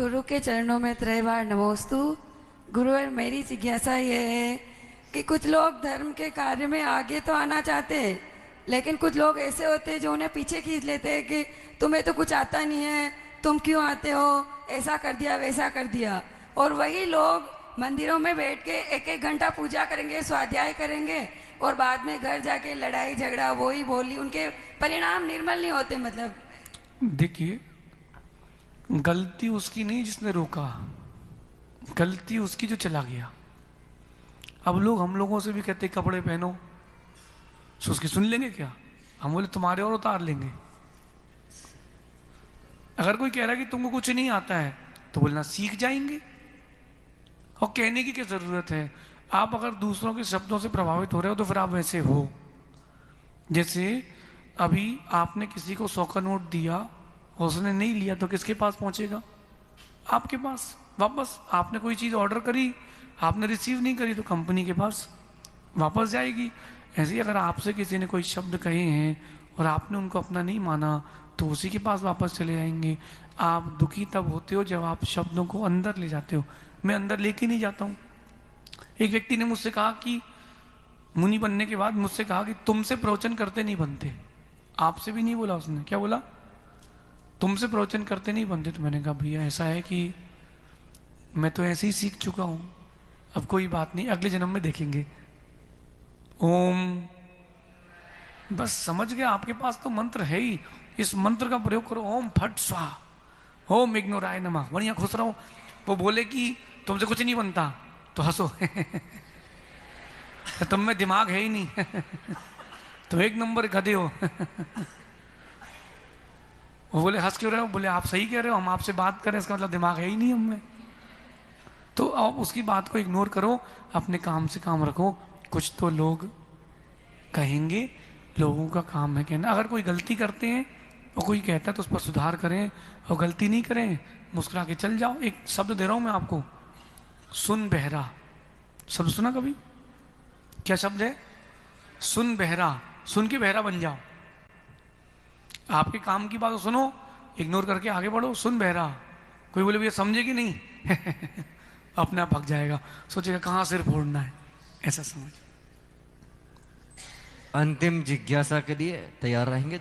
गुरु के चरणों में त्रैवार नमोस्तु। गुरुवर, मेरी जिज्ञासा ये है कि कुछ लोग धर्म के कार्य में आगे तो आना चाहते हैं, लेकिन कुछ लोग ऐसे होते हैं जो उन्हें पीछे खींच लेते हैं कि तुम्हें तो कुछ आता नहीं है, तुम क्यों आते हो, ऐसा कर दिया वैसा कर दिया। और वही लोग मंदिरों में बैठ के एक एक घंटा पूजा करेंगे, स्वाध्याय करेंगे, और बाद में घर जाके लड़ाई झगड़ा वही बोली, उनके परिणाम निर्मल नहीं होते। मतलब देखिए, गलती उसकी नहीं जिसने रोका, गलती उसकी जो चला गया। अब लोग हम लोगों से भी कहते कपड़े पहनो, तो उसकी सुन लेंगे क्या? हम बोले तुम्हारे और उतार लेंगे। अगर कोई कह रहा है कि तुमको कुछ नहीं आता है तो बोलना सीख जाएंगे। और कहने की क्या जरूरत है? आप अगर दूसरों के शब्दों से प्रभावित हो रहे हो तो फिर आप वैसे हो। जैसे अभी आपने किसी को 100 का नोट दिया, उसने नहीं लिया तो किसके पास पहुंचेगा? आपके पास वापस। आपने कोई चीज़ ऑर्डर करी, आपने रिसीव नहीं करी तो कंपनी के पास वापस जाएगी। ऐसे ही अगर आपसे किसी ने कोई शब्द कहे हैं और आपने उनको अपना नहीं माना तो उसी के पास वापस चले जाएंगे। आप दुखी तब होते हो जब आप शब्दों को अंदर ले जाते हो। मैं अंदर लेके नहीं जाता हूँ। एक व्यक्ति ने मुझसे कहा कि मुनि बनने के बाद मुझसे कहा कि तुमसे प्रवचन करते नहीं बनते। आपसे भी नहीं बोला उसने। क्या बोला? तुमसे प्रवचन करते नहीं बनते। तो मैंने कहा भैया ऐसा है कि मैं तो ऐसे ही सीख चुका हूं, अब कोई बात नहीं, अगले जन्म में देखेंगे। ओम, बस समझ गया। आपके पास तो मंत्र है ही, इस मंत्र का प्रयोग करो। ओम फट स्वाहा, ओम इग्नोराय नमः, बढ़िया खुश रहो। वो बोले कि तुमसे कुछ नहीं बनता तो हंसो तो तुम में दिमाग है ही नहीं तो एक नंबर गधे हो वो बोले हंस क्यों रहे हो? बोले आप सही कह रहे हो, हम आपसे बात करें इसका मतलब दिमाग है ही नहीं हम में। तो आप उसकी बात को इग्नोर करो, अपने काम से काम रखो। कुछ तो लोग कहेंगे, लोगों का काम है कहना। अगर कोई गलती करते हैं और कोई कहता है तो उस पर सुधार करें, और गलती नहीं करें मुस्कुरा के चल जाओ। एक शब्द दे रहा हूं मैं आपको, सुन बहरा। शब्द सुना कभी? क्या शब्द है? सुन बहरा। सुन के बहरा बन जाओ। आपके काम की बात सुनो, इग्नोर करके आगे बढ़ो। सुन बहरा। कोई बोले भैया समझेगी नहीं अपने आप भग जाएगा, सोचेगा कहां सिर फोड़ना है, ऐसा समझ। अंतिम जिज्ञासा के लिए तैयार रहेंगे?